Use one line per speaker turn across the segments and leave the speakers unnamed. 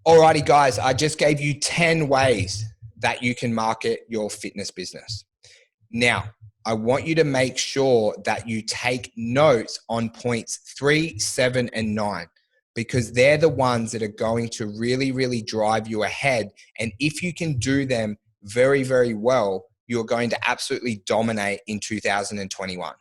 Alrighty, guys, I just gave you 10 ways that you can market your fitness business. Now, I want you to make sure that you take notes on points 3, 7, and 9, because they're the ones that are going to really, really drive you ahead. And if you can do them very, very well, you're going to absolutely dominate in 2021.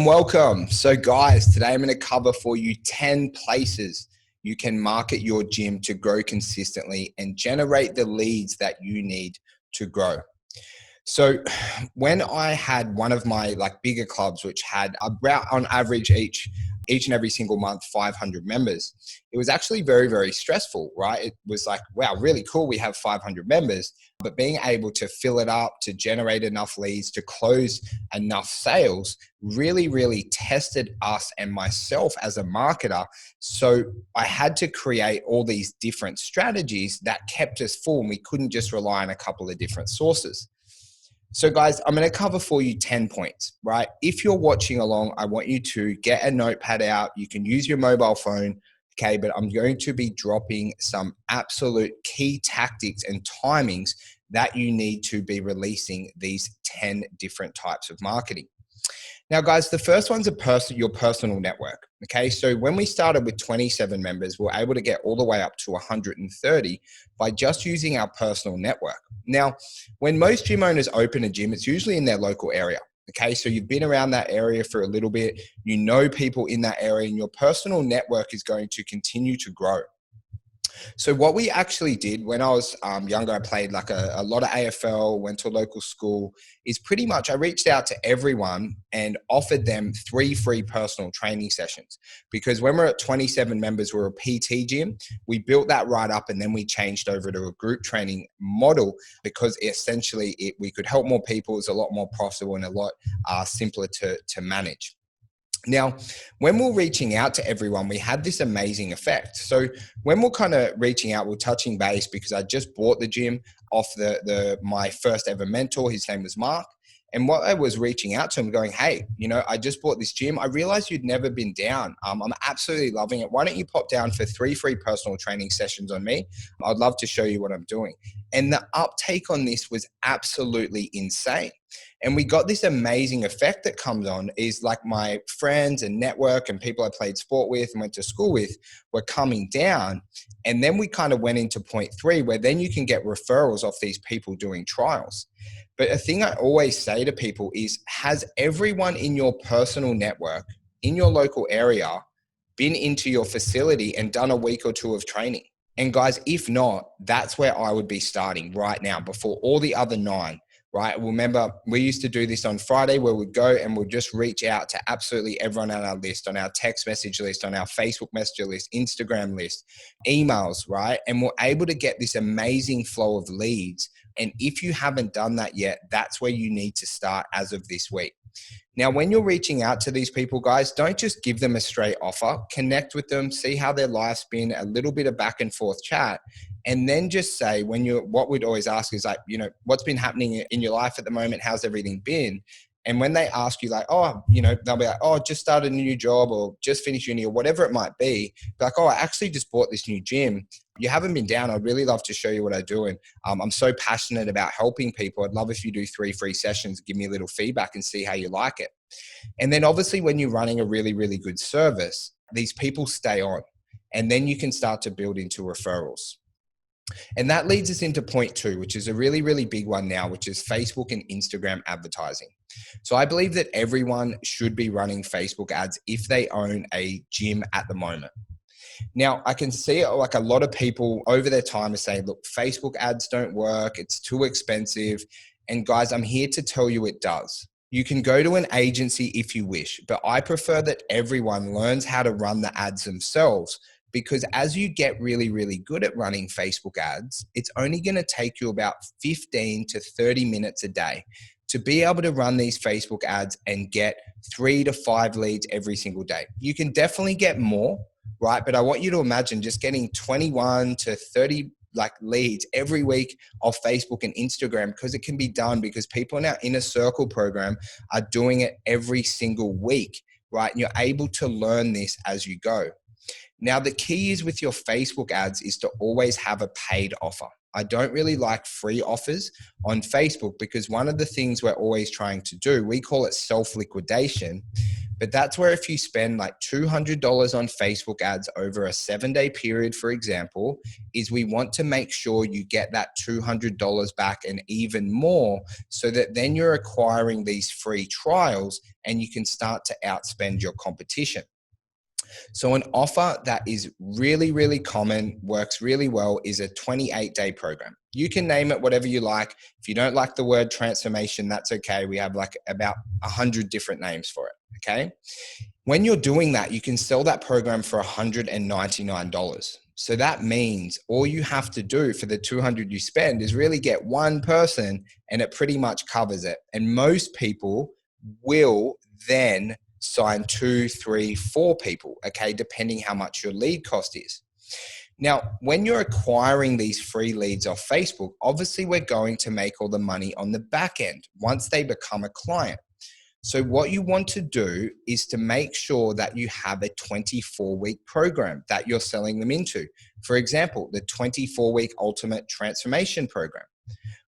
Welcome. So guys, today I'm going to cover for you 10 places you can market your gym to grow consistently and generate the leads that you need to grow. So when I had one of my bigger clubs, which had about on average each and every single month, 500 members, it was actually very, very stressful, right? It was like, wow, really cool. We have 500 members, but being able to fill it up, to generate enough leads, to close enough sales really, really tested us and myself as a marketer. So I had to create all these different strategies that kept us full, and we couldn't just rely on a couple of different sources. So guys, I'm going to cover for you 10 points, right? If you're watching along, I want you to get a notepad out. You can use your mobile phone, okay? But I'm going to be dropping some absolute key tactics and timings that you need to be releasing these 10 different types of marketing. Now, guys, the first one's your personal network, okay? So when we started with 27 members, we were able to get all the way up to 130 by just using our personal network. Now, when most gym owners open a gym, it's usually in their local area, okay? So you've been around that area for a little bit, you know people in that area, and your personal network is going to continue to grow. So what we actually did when I was younger, I played a lot of AFL, went to a local school, is pretty much I reached out to everyone and offered them 3 free personal training sessions. Because when we're at 27 members, we're a PT gym. We built that right up, and then we changed over to a group training model because essentially we could help more people. It's a lot more profitable and a lot simpler to manage. Now, when we're reaching out to everyone, we had this amazing effect. So when we're kind of reaching out, we're touching base because I just bought the gym off my first ever mentor. His name was Mark. And what I was reaching out to him going, hey, I just bought this gym. I realized you'd never been down. I'm absolutely loving it. Why don't you pop down for 3 free personal training sessions on me? I'd love to show you what I'm doing. And the uptake on this was absolutely insane. And we got this amazing effect that comes on is like my friends and network and people I played sport with and went to school with were coming down. And then we kind of went into point 3 where then you can get referrals off these people doing trials. But a thing I always say to people is, has everyone in your personal network in your local area been into your facility and done a week or 2 of training? And guys, if not, that's where I would be starting right now before all the other 9. Right? Remember, we used to do this on Friday where we'd go and we'd just reach out to absolutely everyone on our list, on our text message list, on our Facebook Messenger list, Instagram list, emails, right? And we're able to get this amazing flow of leads. And if you haven't done that yet, that's where you need to start as of this week. Now, when you're reaching out to these people, guys, don't just give them a straight offer. Connect with them, see how their life's been, a little bit of back and forth chat. And then just say, what we'd always ask is what's been happening in your life at the moment? How's everything been? And when they ask you they'll be like, oh, just started a new job or just finished uni or whatever it might be. Like, oh, I actually just bought this new gym. You haven't been down. I'd really love to show you what I do. And I'm so passionate about helping people. I'd love if you do 3 free sessions, give me a little feedback and see how you like it. And then obviously when you're running a really, really good service, these people stay on. And then you can start to build into referrals. And that leads us into point 2, which is a really, really big one now, which is Facebook and Instagram advertising. So I believe that everyone should be running Facebook ads if they own a gym at the moment. Now, I can see a lot of people over their time are saying, look, Facebook ads don't work. It's too expensive. And guys, I'm here to tell you it does. You can go to an agency if you wish, but I prefer that everyone learns how to run the ads themselves. Because as you get really, really good at running Facebook ads, it's only going to take you about 15 to 30 minutes a day to be able to run these Facebook ads and get 3 to 5 leads every single day. You can definitely get more, right? But I want you to imagine just getting 21 to 30 leads every week off Facebook and Instagram, because it can be done, because people in our inner circle program are doing it every single week, right? And you're able to learn this as you go. Now, the key is with your Facebook ads is to always have a paid offer. I don't really like free offers on Facebook, because one of the things we're always trying to do, we call it self-liquidation, but that's where if you spend like $200 on Facebook ads over a 7-day period, for example, is we want to make sure you get that $200 back and even more, so that then you're acquiring these free trials and you can start to outspend your competition. So an offer that is really, really common, works really well, is a 28-day program. You can name it whatever you like. If you don't like the word transformation, that's okay. We have like about 100 different names for it, okay? When you're doing that, you can sell that program for $199. So that means all you have to do for the $200 you spend is really get one person, and it pretty much covers it. And most people will then sign 2, 3, 4 people, okay, depending how much your lead cost is. Now, when you're acquiring these free leads off Facebook, obviously we're going to make all the money on the back end once they become a client. So what you want to do is to make sure that you have a 24-week program that you're selling them into. For example, the 24-week Ultimate Transformation Program,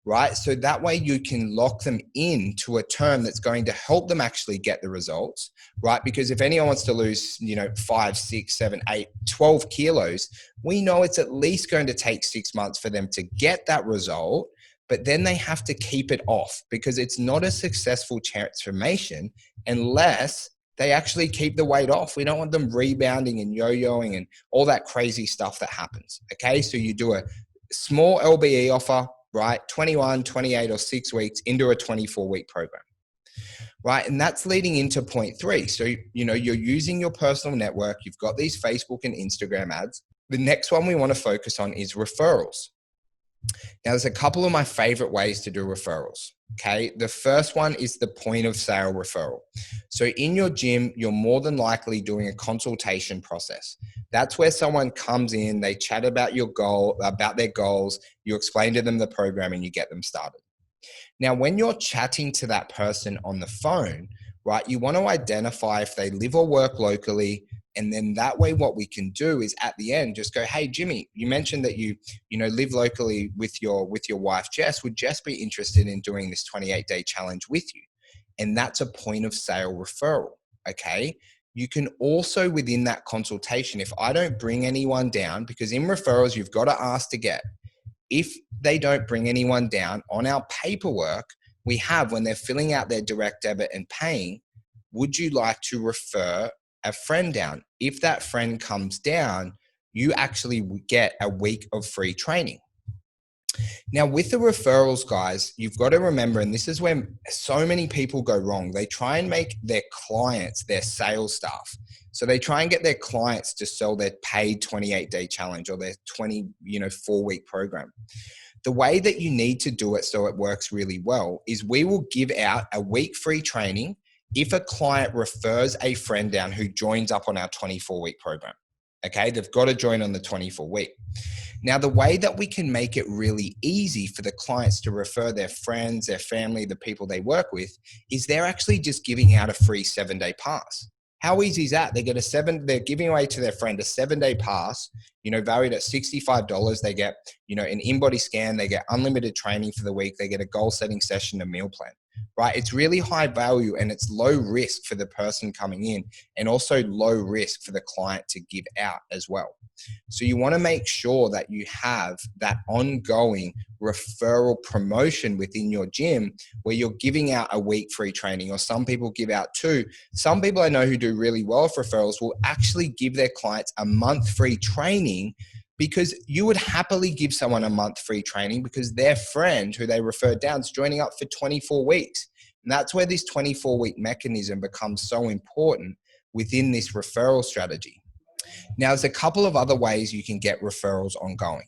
right? So that way you can lock them in to a term that's going to help them actually get the results, right? Because if anyone wants to lose, 5, 6, 7, 8, 12 kilos, we know it's at least going to take 6 months for them to get that result, but then they have to keep it off, because it's not a successful transformation unless they actually keep the weight off. We don't want them rebounding and yo-yoing and all that crazy stuff that happens, okay? So you do a small LBE offer, right? 21, 28, or 6 weeks into a 24-week program, right? And that's leading into point 3. So, you're using your personal network. You've got these Facebook and Instagram ads. The next one we want to focus on is referrals. Now, there's a couple of my favorite ways to do referrals, okay? The first one is the point of sale referral. So in your gym, you're more than likely doing a consultation process. That's where someone comes in, they chat about about their goals, you explain to them the program, and you get them started. Now, when you're chatting to that person on the phone, right, you want to identify if they live or work locally. And then that way, what we can do is at the end, just go, hey, Jimmy, you mentioned that you live locally with your wife, Jess. Would Jess be interested in doing this 28-day challenge with you? And that's a point of sale referral, okay? You can also, within that consultation, if I don't bring anyone down, because in referrals, you've got to ask to get, if they don't bring anyone down on our paperwork, we have when they're filling out their direct debit and paying, would you like to refer a friend down? If that friend comes down, you actually get a week of free training. Now, with the referrals, guys, you've got to remember, and this is where so many people go wrong. They try and make their clients their sales staff. So they try and get their clients to sell their paid 28-day challenge or their 4-week program. The way that you need to do it so it works really well is we will give out a week free training if a client refers a friend down who joins up on our 24-week program. Okay, they've got to join on the 24-week. Now, the way that we can make it really easy for the clients to refer their friends, their family, the people they work with, is they're actually just giving out a free 7-day pass. How easy is that? They're giving away to their friend a 7-day pass, valued at $65. They get, an in-body scan, they get unlimited training for the week, they get a goal setting session, a meal plan, right? It's really high value and it's low risk for the person coming in, and also low risk for the client to give out as well. So you want to make sure that you have that ongoing referral promotion within your gym where you're giving out a week free training, or some people give out 2. Some people I know who do really well with referrals will actually give their clients a month free training, because you would happily give someone a month free training because their friend who they referred down is joining up for 24 weeks. And that's where this 24-week mechanism becomes so important within this referral strategy. Now, there's a couple of other ways you can get referrals ongoing.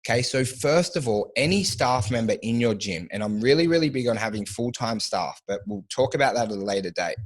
Okay, so first of all, any staff member in your gym, and I'm really, really big on having full-time staff, but we'll talk about that at a later date.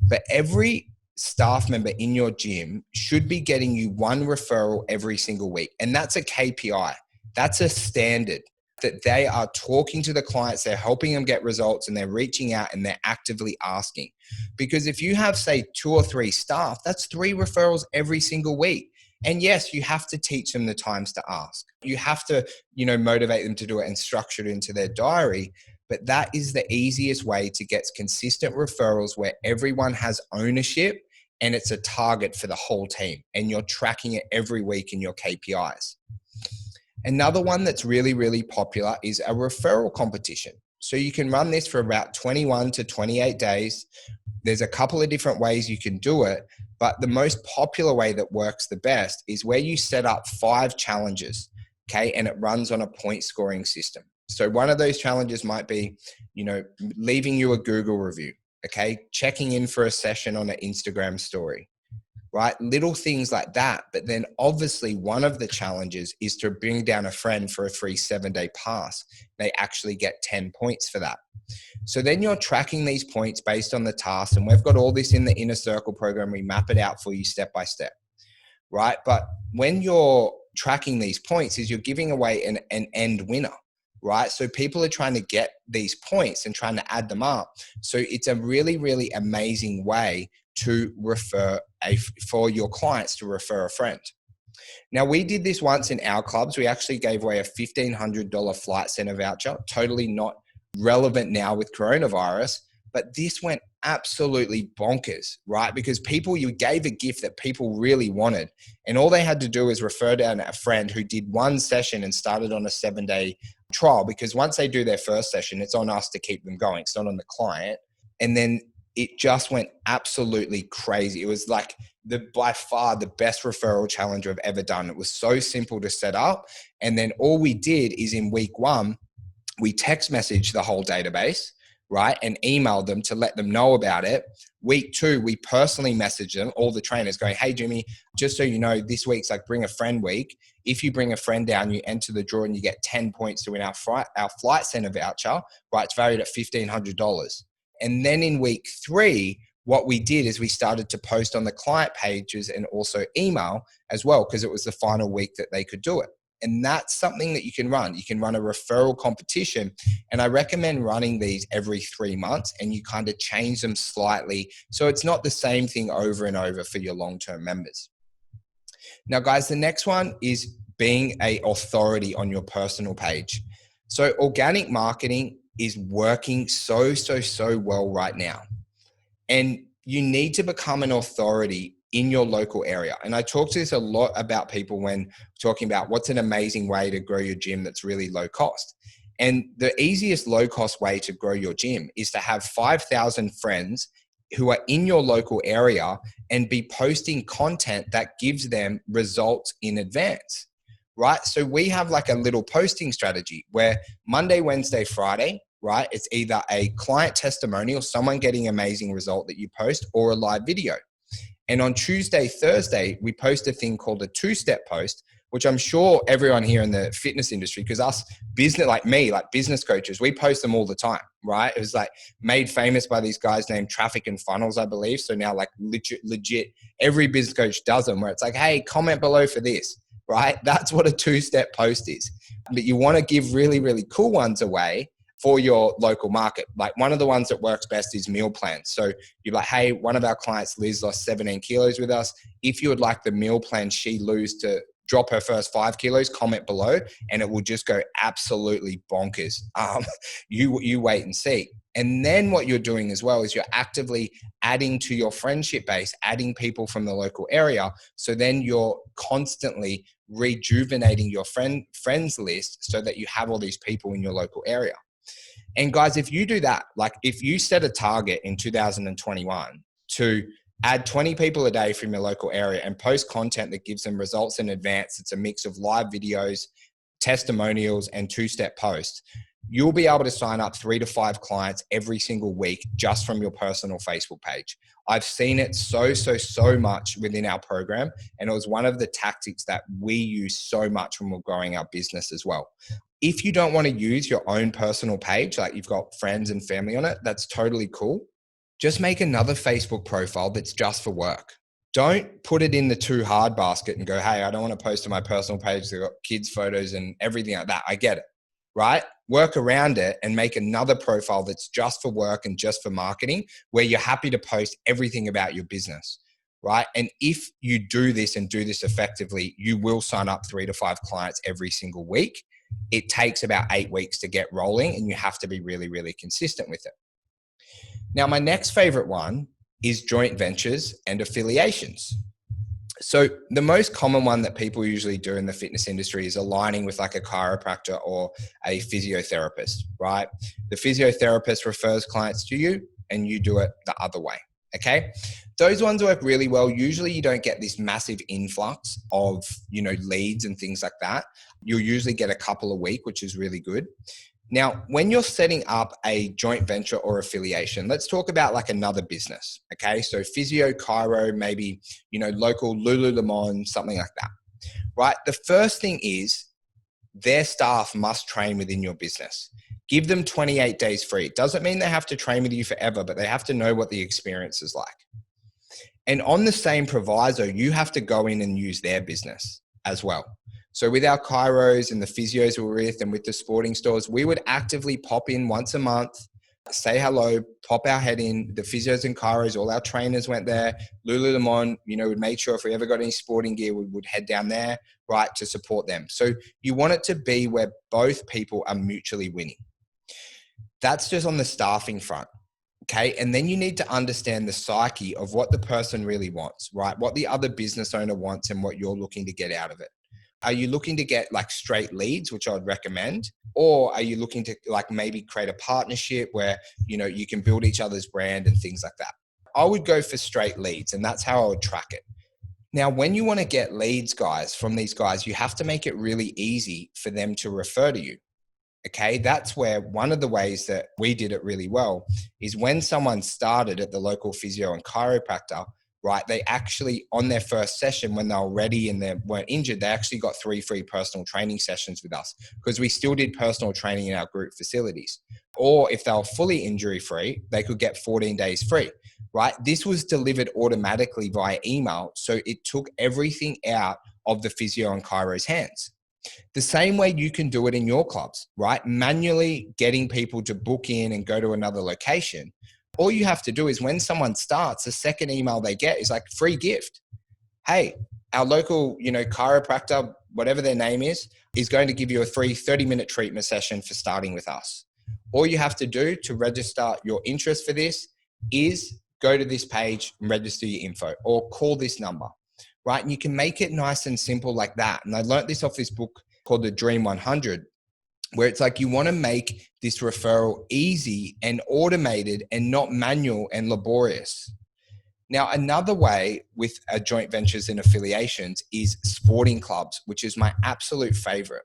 but every staff member in your gym should be getting you one referral every single week. And that's a KPI. That's a standard that they are talking to the clients, they're helping them get results, and they're reaching out and they're actively asking. Because if you have, say, 2 or 3 staff, that's 3 referrals every single week. And yes, you have to teach them the times to ask. You have to, motivate them to do it and structure it into their diary. But that is the easiest way to get consistent referrals where everyone has ownership and it's a target for the whole team. And you're tracking it every week in your KPIs. Another one that's really, really popular is a referral competition. So you can run this for about 21 to 28 days. There's a couple of different ways you can do it, but the most popular way that works the best is where you set up 5 challenges, okay? And it runs on a point scoring system. So one of those challenges might be, leaving you a Google review, okay? Checking in for a session on an Instagram story, right? Little things like that. But then obviously one of the challenges is to bring down a friend for a free 7-day pass. They actually get 10 points for that. So then you're tracking these points based on the task. And we've got all this in the Inner Circle program. We map it out for you step by step, right? But when you're tracking these points is you're giving away an end winner, right? So people are trying to get these points and trying to add them up. So it's a really, really amazing way to for your clients to refer a friend. Now, we did this once in our clubs. We actually gave away a $1,500 flight center voucher, totally not relevant now with coronavirus, but this went absolutely bonkers, right? Because you gave a gift that people really wanted, and all they had to do is refer down a friend who did one session and started on a 7-day trial, because once they do their first session, it's on us to keep them going. It's not on the client. And then it just went absolutely crazy. It was like by far the best referral challenge I've ever done. It was so simple to set up. And then all we did is in week 1, we text messaged the whole database, right? And emailed them to let them know about it. Week 2, we personally messaged them, all the trainers, going, hey, Jimmy, just so you know, this week's like bring a friend week. If you bring a friend down, you enter the draw and you get 10 points to win our flight center voucher, right? It's valued at $1,500. And then in week 3, what we did is we started to post on the client pages and also email as well, because it was the final week that they could do it. And that's something that you can run. You can run a referral competition. And I recommend running these every 3 months, and you kind of change them slightly, so it's not the same thing over and over for your long-term members. Now, guys, the next one is being an authority on your personal page. So organic marketing is working so well right now. And you need to become an authority in your local area. And I talk to this a lot about people when talking about what's an amazing way to grow your gym that's really low cost. And the easiest low cost way to grow your gym is to have 5,000 friends who are in your local area and be posting content that gives them results in advance, right? So we have like a little posting strategy where Monday, Wednesday, Friday, right? It's either a client testimonial, someone getting amazing result that you post, or a live video. And on Tuesday, Thursday, we post a thing called a 2-step post, which I'm sure everyone here in the fitness industry, because us business, like me, like business coaches, we post them all the time, right? It was like made famous by these guys named Traffic and Funnels, I believe. So now like legit, every business coach does them, where it's like, hey, comment below for this, right? That's what a 2-step post is. But you want to give really, really cool ones away for your local market. Like one of the ones that works best is meal plans. So you're like, hey, one of our clients, Liz, lost 17 kilos with us. If you would like the meal plan she lose to drop her first 5 kilos, comment below, and it will just go absolutely bonkers. You wait and see. And then what you're doing as well is you're actively adding to your friendship base, adding people from the local area. So then you're constantly rejuvenating your friends list so that you have all these people in your local area. And guys, if you do that, like if you set a target in 2021 to add 20 people a day from your local area and post content that gives them results in advance, it's a mix of live videos, testimonials, and 2-step posts, you'll be able to sign up 3 to 5 clients every single week just from your personal Facebook page. I've seen it so much within our program, and it was one of the tactics that we use so much when we're growing our business as well. If you don't want to use your own personal page, like you've got friends and family on it, that's totally cool. just make another Facebook profile that's just for work. Don't put it in the too hard basket and go, hey, I don't want to post to my personal page. They've got kids' photos and everything like that. I get it, right? Work around it and make another profile that's just for work and just for marketing, where you're happy to post everything about your business, right? And if you do this and do this effectively, you will sign up 3 to 5 clients every single week. It takes about 8 weeks to get rolling, and you have to be really, really consistent with it. Now, my next favorite one is joint ventures and affiliations. So the most common one that people usually do in the fitness industry is aligning with like a chiropractor or a physiotherapist, right? The physiotherapist refers clients to you and you do it the other way, okay? Those ones work really well. Usually you don't get this massive influx of, leads and things like that. You'll usually get a couple a week, which is really good. Now, when you're setting up a joint venture or affiliation, let's talk about like another business, okay? So physio, chiro, maybe, local Lululemon, something like that, right? The first thing is their staff must train within your business. Give them 28 days free. It doesn't mean they have to train with you forever, but they have to know what the experience is like. And on the same proviso, you have to go in and use their business as well. So with our chiros and the physios we're with and with the sporting stores, we would actively pop in once a month, say hello, pop our head in. The physios and chiros, all our trainers went there. Lululemon, would make sure if we ever got any sporting gear, we would head down there, right, to support them. So you want it to be where both people are mutually winning. That's just on the staffing front. Okay. And then you need to understand the psyche of what the person really wants, right? What the other business owner wants and what you're looking to get out of it. Are you looking to get like straight leads, which I would recommend? Or are you looking to like maybe create a partnership where, you can build each other's brand and things like that? I would go for straight leads, and that's how I would track it. Now, when you want to get leads, guys, from these guys, you have to make it really easy for them to refer to you. Okay. That's where one of the ways that we did it really well is when someone started at the local physio and chiropractor, right? They actually, on their first session, when they were ready and they weren't injured, they actually got 3 free personal training sessions with us because we still did personal training in our group facilities. Or if they were fully injury free, they could get 14 days free, right? This was delivered automatically via email. So it took everything out of the physio and chiro's hands. The same way you can do it in your clubs, right? Manually getting people to book in and go to another location. All you have to do is when someone starts, the second email they get is like free gift. Hey, our local, chiropractor, whatever their name is going to give you a free 30-minute treatment session for starting with us. All you have to do to register your interest for this is go to this page and register your info or call this number, right? And you can make it nice and simple like that. And I learned this off this book called The Dream 100. Where it's like you want to make this referral easy and automated and not manual and laborious. Now, another way with joint ventures and affiliations is sporting clubs, which is my absolute favorite.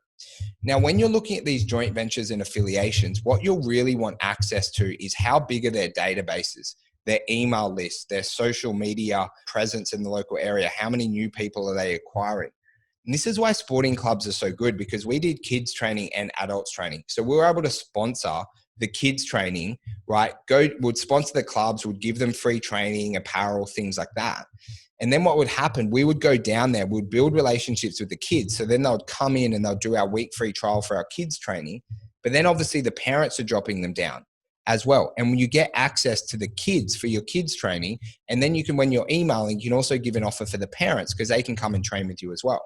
Now, when you're looking at these joint ventures and affiliations, what you'll really want access to is how big are their databases, their email lists, their social media presence in the local area, how many new people are they acquiring? And this is why sporting clubs are so good, because we did kids training and adults training. So we were able to sponsor the kids training, right? Would sponsor the clubs, would give them free training, apparel, things like that. And then what would happen, we would go down there, we'd build relationships with the kids. So then they'll come in and they'll do our week free trial for our kids training. But then obviously the parents are dropping them down as well. And when you get access to the kids for your kids training, and then you can, when you're emailing, you can also give an offer for the parents because they can come and train with you as well.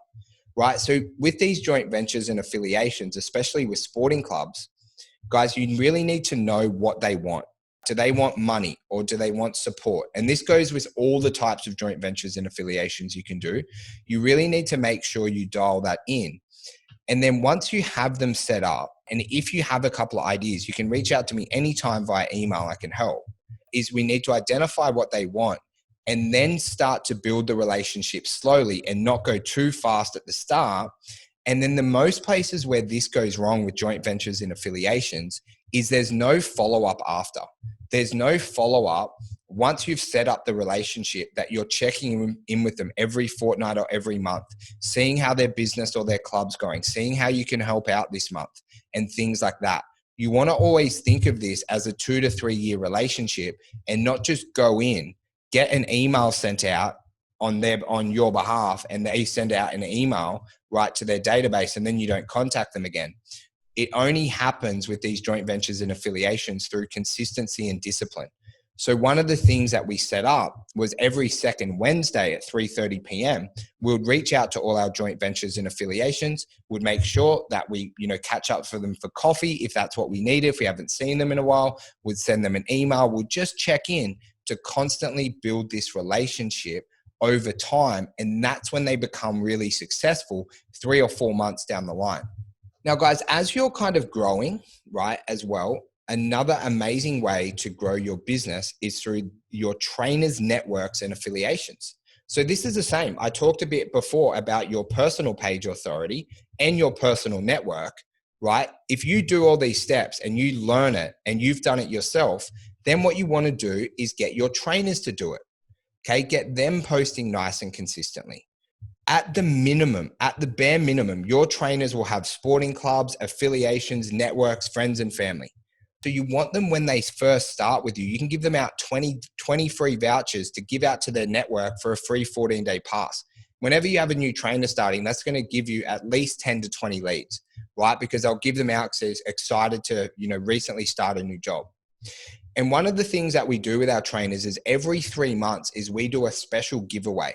Right. So with these joint ventures and affiliations, especially with sporting clubs, guys, you really need to know what they want. Do they want money or do they want support? And this goes with all the types of joint ventures and affiliations you can do. You really need to make sure you dial that in. And then once you have them set up, and if you have a couple of ideas, you can reach out to me anytime via email. I can help. Is we need to identify what they want and then start to build the relationship slowly and not go too fast at the start. And then the most places where this goes wrong with joint ventures and affiliations is there's no follow-up after. There's no follow-up once you've set up the relationship that you're checking in with them every fortnight or every month, seeing how their business or their club's going, seeing how you can help out this month and things like that. You want to always think of this as a 2 to 3 year relationship and not just go in, get an email sent out on your behalf, and they send out an email right to their database, and then you don't contact them again. It only happens with these joint ventures and affiliations through consistency and discipline. So one of the things that we set up was every second Wednesday at 3:30 p.m., we would reach out to all our joint ventures and affiliations, would make sure that we, catch up for them for coffee if that's what we needed. If we haven't seen them in a while, we'd send them an email. We'd just check in to constantly build this relationship over time. And that's when they become really successful 3 or 4 months down the line. Now, guys, as you're kind of growing, right, as well, another amazing way to grow your business is through your trainers, networks, and affiliations. So this is the same. I talked a bit before about your personal page authority and your personal network, right? If you do all these steps and you learn it and you've done it yourself, then what you want to do is get your trainers to do it. Okay, get them posting nice and consistently. At the minimum, at the bare minimum, your trainers will have sporting clubs, affiliations, networks, friends, and family. So you want them when they first start with you. You can give them out 20 free vouchers to give out to their network for a free 14-day pass. Whenever you have a new trainer starting, that's going to give you at least 10 to 20 leads, right? Because they'll give them out because they're excited to, recently start a new job. And one of the things that we do with our trainers is every 3 months is we do a special giveaway.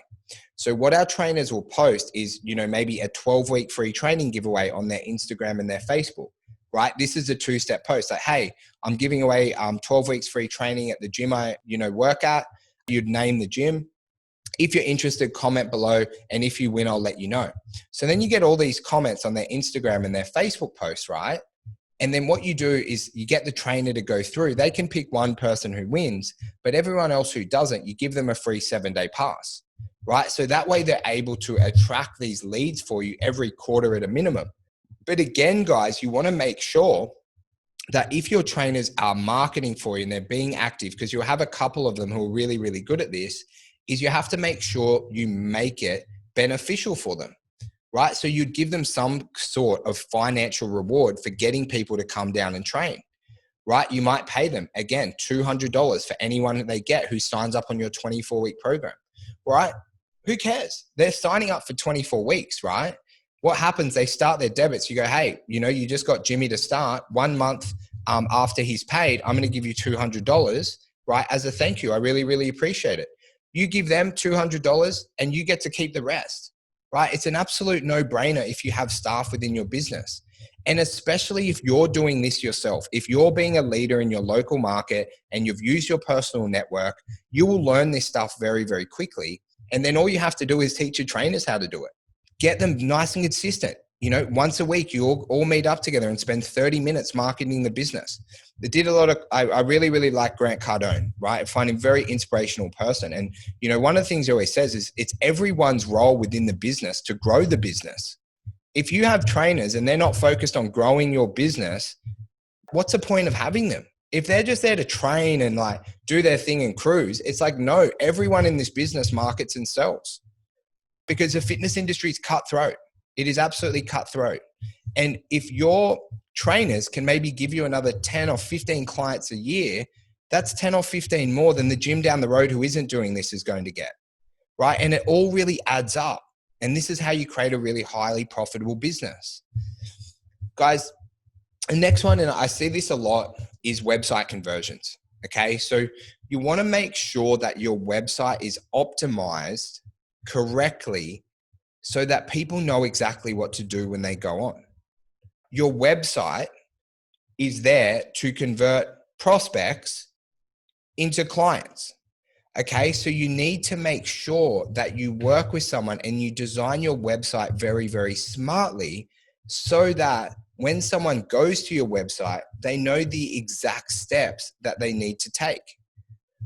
So what our trainers will post is, maybe a 12-week free training giveaway on their Instagram and their Facebook, right? This is a 2-step post. Like, hey, I'm giving away 12 weeks free training at the gym I, work at. You'd name the gym. If you're interested, comment below. And if you win, I'll let you know. So then you get all these comments on their Instagram and their Facebook posts, right? And then what you do is you get the trainer to go through. They can pick one person who wins, but everyone else who doesn't, you give them a free 7-day pass, right? So that way they're able to attract these leads for you every quarter at a minimum. But again, guys, you want to make sure that if your trainers are marketing for you and they're being active, because you'll have a couple of them who are really, really good at this, is you have to make sure you make it beneficial for them. Right? So you'd give them some sort of financial reward for getting people to come down and train, right? You might pay them, again, $200 for anyone that they get who signs up on your 24-week program, right? Who cares? They're signing up for 24 weeks, right? What happens? They start their debits. You go, hey, you just got Jimmy to start 1 month after he's paid. I'm going to give you $200, right? As a thank you. I really, really appreciate it. You give them $200 and you get to keep the rest. Right? It's an absolute no-brainer if you have staff within your business. And especially if you're doing this yourself, if you're being a leader in your local market and you've used your personal network, you will learn this stuff very, very quickly. And then all you have to do is teach your trainers how to do it. Get them nice and consistent. Once a week, you all meet up together and spend 30 minutes marketing the business. They did a lot of, I really, really like Grant Cardone, right? I find him a very inspirational person. And, one of the things he always says is it's everyone's role within the business to grow the business. If you have trainers and they're not focused on growing your business, what's the point of having them? If they're just there to train and do their thing and cruise, it's no, everyone in this business markets and sells because the fitness industry is cutthroat. It is absolutely cutthroat. And if your trainers can maybe give you another 10 or 15 clients a year, that's 10 or 15 more than the gym down the road who isn't doing this is going to get, right? And it all really adds up. And this is how you create a really highly profitable business. Guys, the next one, and I see this a lot, is website conversions, okay? So you want to make sure that your website is optimized correctly so that people know exactly what to do when they go on. Your website is there to convert prospects into clients. Okay, so you need to make sure that you work with someone and you design your website very, very smartly so that when someone goes to your website, they know the exact steps that they need to take.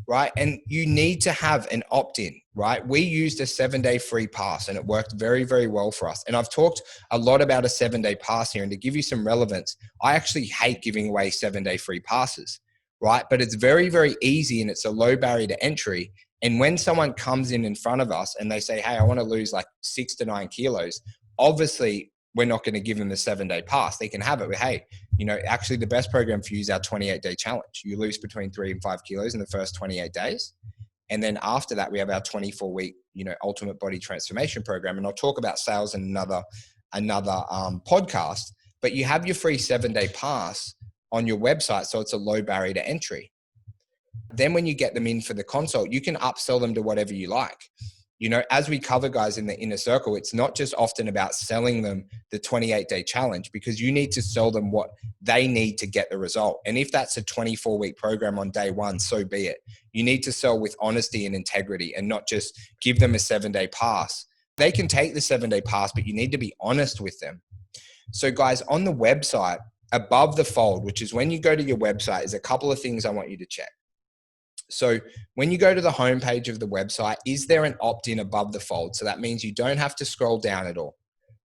Right? And you need to have an opt-in, right? We used a 7-day free pass and it worked very, very well for us. And I've talked a lot about a 7-day pass here, and to give you some relevance, I actually hate giving away 7-day free passes, right? But it's very, very easy and it's a low barrier to entry. And when someone comes in front of us and they say, hey, I want to lose 6 to 9 kilos, obviously we're not going to give them the 7-day pass. They can have it with, hey, Actually the best program for you is our 28-day challenge. You lose between 3 and 5 kilos in the first 28 days. And then after that, we have our 24-week, ultimate body transformation program. And I'll talk about sales in another podcast, but you have your free 7-day pass on your website. So it's a low barrier to entry. Then when you get them in for the consult, you can upsell them to whatever you like. As we cover, guys, in the inner circle, it's not just often about selling them the 28-day challenge, because you need to sell them what they need to get the result. And if that's a 24-week program on day one, so be it. You need to sell with honesty and integrity and not just give them a 7-day pass. They can take the 7-day pass, but you need to be honest with them. So guys, on the website, above the fold, which is when you go to your website, is a couple of things I want you to check. So when you go to the homepage of the website, is there an opt-in above the fold? So that means you don't have to scroll down at all.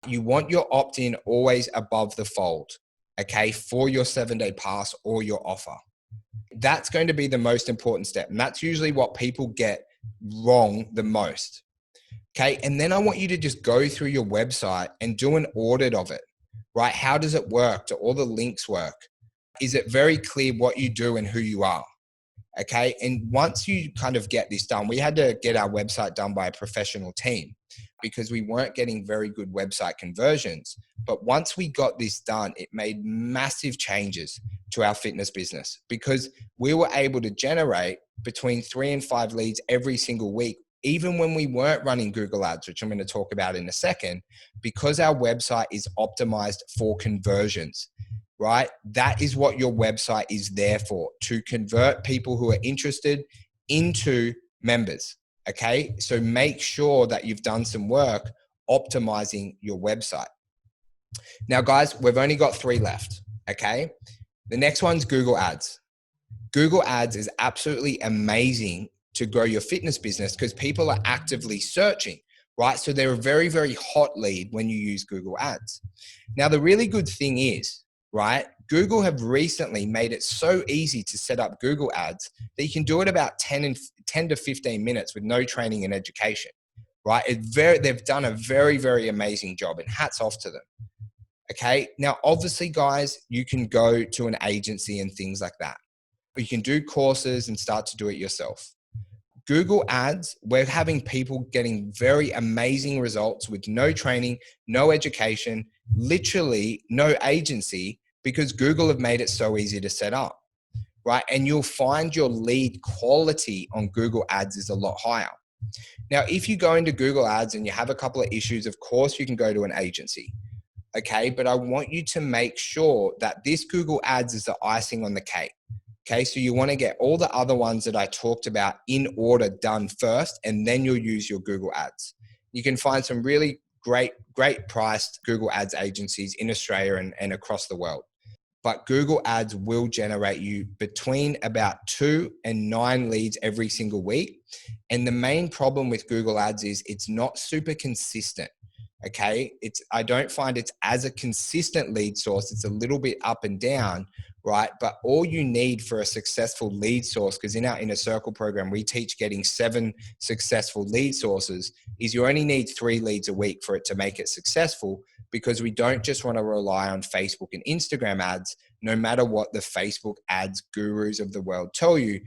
You want your opt-in always above the fold, okay, for your 7-day pass or your offer. That's going to be the most important step. And that's usually what people get wrong the most. Okay. And then I want you to just go through your website and do an audit of it, right? How does it work? Do all the links work? Is it very clear what you do and who you are? Okay. And once you kind of get this done, we had to get our website done by a professional team because we weren't getting very good website conversions. But once we got this done, it made massive changes to our fitness business because we were able to generate between 3 and 5 leads every single week, even when we weren't running Google ads, which I'm going to talk about in a second, because our website is optimized for conversions. Right? That is what your website is there for, to convert people who are interested into members. Okay. So make sure that you've done some work optimizing your website. Now, guys, we've only got 3 left. Okay. The next one's Google ads. Google ads is absolutely amazing to grow your fitness business because people are actively searching, right? So they're a very, very hot lead when you use Google ads. Now, the really good thing is, right, Google have recently made it so easy to set up Google ads that you can do it about 10 to 15 minutes with no training and education, right? They've done a very, very amazing job and hats off to them. Okay. Now, obviously, guys, you can go to an agency and things like that. You can do courses and start to do it yourself. Google ads, we're having people getting very amazing results with no training, no education, literally no agency, because Google have made it so easy to set up, right? And you'll find your lead quality on Google ads is a lot higher. Now, if you go into Google ads and you have a couple of issues, of course you can go to an agency, okay? But I want you to make sure that this Google ads is the icing on the cake. Okay, so you want to get all the other ones that I talked about in order done first, and then you'll use your Google ads. You can find some really great priced Google ads agencies in Australia and across the world. But Google ads will generate you between about 2 and 9 leads every single week. And the main problem with Google ads is it's not super consistent. Okay, I don't find it's as a consistent lead source. It's a little bit up and down, right? But all you need for a successful lead source, because in our Inner Circle program, we teach getting 7 successful lead sources, is you only need 3 leads a week for it to make it successful, because we don't just want to rely on Facebook and Instagram ads, no matter what the Facebook ads gurus of the world tell you.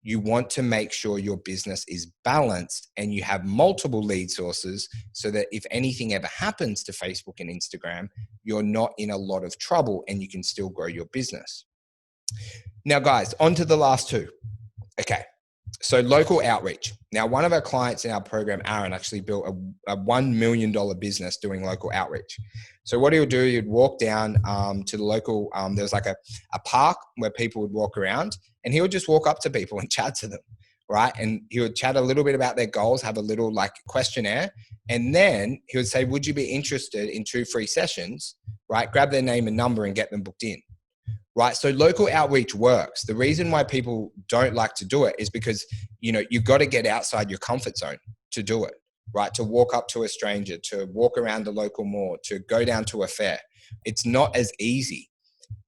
You want to make sure your business is balanced and you have multiple lead sources so that if anything ever happens to Facebook and Instagram, you're not in a lot of trouble and you can still grow your business. Now, guys, on to the last 2. Okay. So local outreach. Now, one of our clients in our program, Aaron, actually built a $1 million business doing local outreach. So what he would do, he'd walk down to the local, there was like a park where people would walk around, and he would just walk up to people and chat to them, right? And he would chat a little bit about their goals, have a little like questionnaire, and then he would say, would you be interested in 2 free sessions, right? Grab their name and number and get them booked in. Right. So local outreach works. The reason why people don't like to do it is because, you've got to get outside your comfort zone to do it, right? To walk up to a stranger, to walk around the local mall, to go down to a fair. It's not as easy.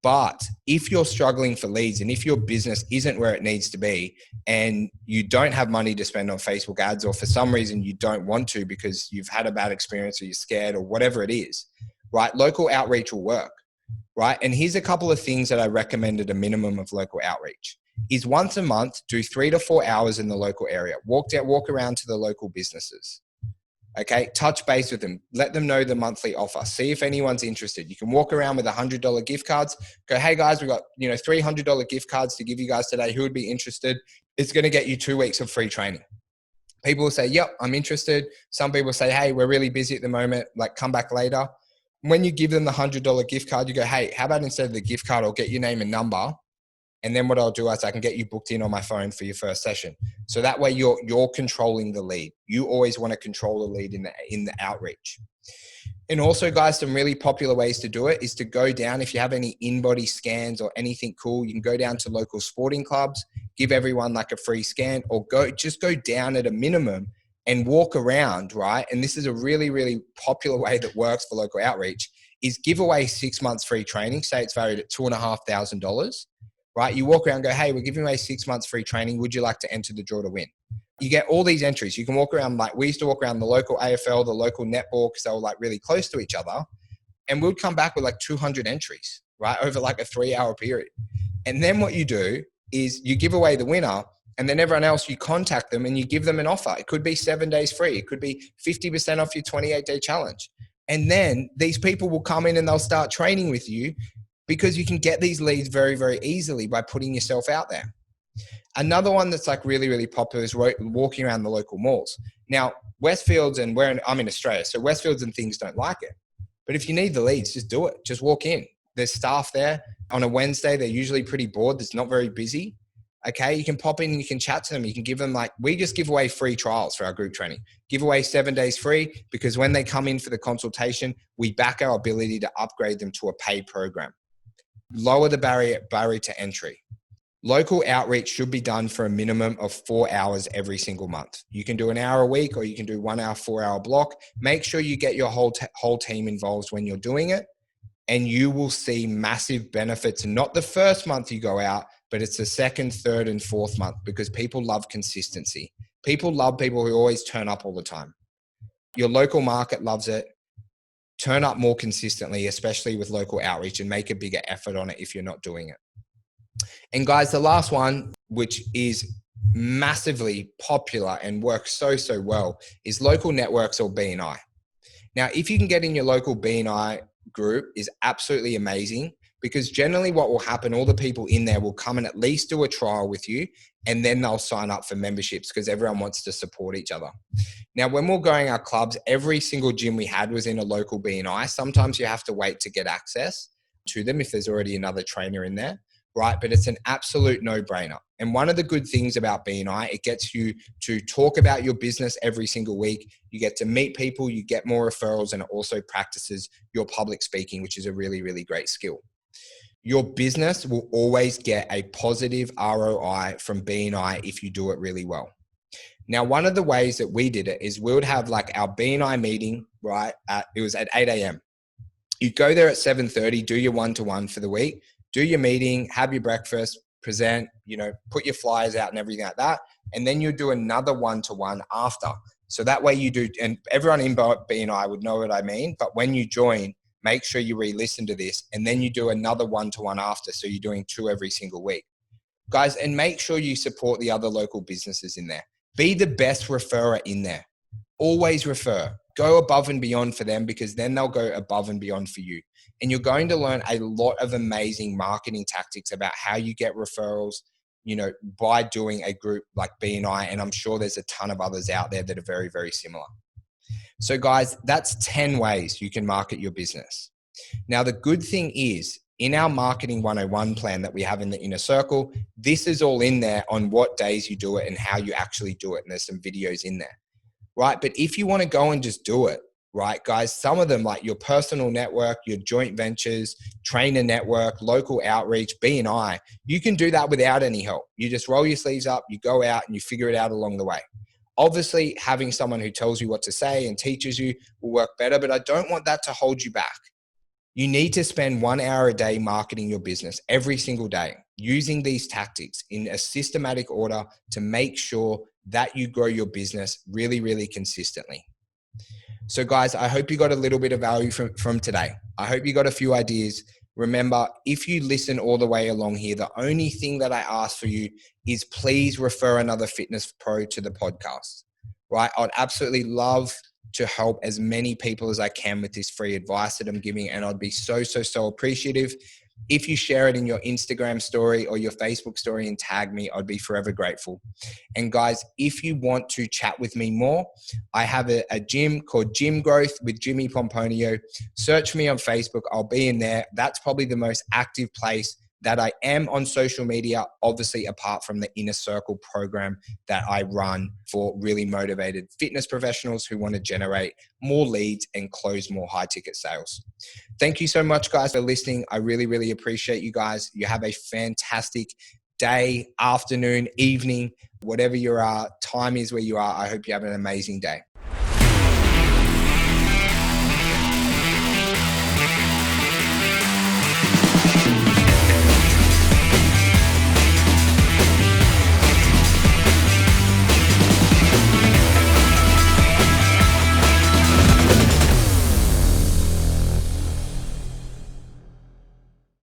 But if you're struggling for leads and if your business isn't where it needs to be and you don't have money to spend on Facebook ads, or for some reason you don't want to because you've had a bad experience or you're scared or whatever it is, right? Local outreach will work. right? And here's a couple of things that I recommend at a minimum of local outreach is once a month, do 3 to 4 hours in the local area. Walk around to the local businesses. Okay, touch base with them. Let them know the monthly offer. See if anyone's interested. You can walk around with $100 gift cards. Go, hey guys, we got $300 gift cards to give you guys today. Who would be interested? It's going to get you 2 weeks of free training. People will say, yep, I'm interested. Some people say, hey, we're really busy at the moment. Like, come back later. When you give them the $100 gift card, you go, hey, how about instead of the gift card, I'll get your name and number. And then what I'll do is I can get you booked in on my phone for your first session. So that way you're controlling the lead. You always want to control the lead in the outreach. And also, guys, some really popular ways to do it is to go down. If you have any in-body scans or anything cool, you can go down to local sporting clubs, give everyone like a free scan, or just go down at a minimum and walk around, right? And this is a really, really popular way that works for local outreach is give away 6 months free training. Say it's valued at $2,500. Right? You walk around and go, hey, we're giving away 6 months free training. Would you like to enter the draw to win? You get all these entries. You can walk around, like we used to walk around the local AFL, the local netball, because they were like really close to each other. And we'd come back with like 200 entries, right? Over like a 3-hour period. And then what you do is you give away the winner, and then everyone else, you contact them and you give them an offer. It could be 7 days free. It could be 50% off your 28-day challenge. And then these people will come in and they'll start training with you, because you can get these leads very, very easily by putting yourself out there. Another one that's like really, really popular is walking around the local malls. Now, Westfields, and I'm in Australia, so Westfields and things don't like it. But if you need the leads, just do it. Just walk in. There's staff there. On a Wednesday, they're usually pretty bored. It's not very busy. Okay, you can pop in and you can chat to them. You can give them we just give away free trials for our group training. Give away 7 days free, because when they come in for the consultation, we back our ability to upgrade them to a paid program. Lower the barrier to entry. Local outreach should be done for a minimum of 4 hours every single month. You can do an hour a week, or you can do 1 hour, 4 hour block. Make sure you get your whole team involved when you're doing it, and you will see massive benefits. Not the first month you go out, but it's the second, third, and fourth month, because people love consistency. People love people who always turn up all the time. Your local market loves it. Turn up more consistently, especially with local outreach, and make a bigger effort on it if you're not doing it. And guys, the last one, which is massively popular and works so well, is local networks or BNI. Now, if you can get in your local BNI group, is absolutely amazing, because generally what will happen, all the people in there will come and at least do a trial with you, and then they'll sign up for memberships, because everyone wants to support each other. Now, when we're going our clubs, every single gym we had was in a local BNI. Sometimes you have to wait to get access to them if there's already another trainer in there, right? But it's an absolute no-brainer. And one of the good things about BNI, it gets you to talk about your business every single week. You get to meet people, you get more referrals, and it also practices your public speaking, which is a really, really great skill. Your business will always get a positive ROI from BNI if you do it really well. Now, one of the ways that we did it is we would have like our BNI meeting, right? It was at 8 a.m. You'd go there at 7:30, do your one-to-one for the week, do your meeting, have your breakfast, present, put your flyers out and everything like that. And then you do another one-to-one after. So that way you do, and everyone in BNI would know what I mean, but when you join, make sure you re-listen to this, and then you do another one-to-one after. So you're doing 2 every single week. Guys, and make sure you support the other local businesses in there. Be the best referrer in there. Always refer. Go above and beyond for them, because then they'll go above and beyond for you. And you're going to learn a lot of amazing marketing tactics about how you get referrals, by doing a group like BNI. And I'm sure there's a ton of others out there that are very, very similar. So guys, that's 10 ways you can market your business. Now, the good thing is, in our marketing 101 plan that we have in the inner circle, this is all in there on what days you do it and how you actually do it. And there's some videos in there, right? But if you want to go and just do it, right, guys, some of them like your personal network, your joint ventures, trainer network, local outreach, BNI, you can do that without any help. You just roll your sleeves up, you go out and you figure it out along the way. Obviously, having someone who tells you what to say and teaches you will work better, but I don't want that to hold you back. You need to spend 1 hour a day marketing your business every single day, using these tactics in a systematic order to make sure that you grow your business really, really consistently. So guys, I hope you got a little bit of value from today. I hope you got a few ideas. Remember, if you listen all the way along here, the only thing that I ask for you is please refer another fitness pro to the podcast, right? I'd absolutely love to help as many people as I can with this free advice that I'm giving. And I'd be so, so, so appreciative if you share it in your Instagram story or your Facebook story and tag me. I'd be forever grateful. And guys, if you want to chat with me more, I have a gym called Gym Growth with Jimi Pomponio. Search me on Facebook. I'll be in there. That's probably the most active place that I am on social media, obviously apart from the Inner Circle program that I run for really motivated fitness professionals who want to generate more leads and close more high ticket sales. Thank you so much, guys, for listening. I really, really appreciate you guys. You have a fantastic day, afternoon, evening, whatever your time is where you are. I hope you have an amazing day.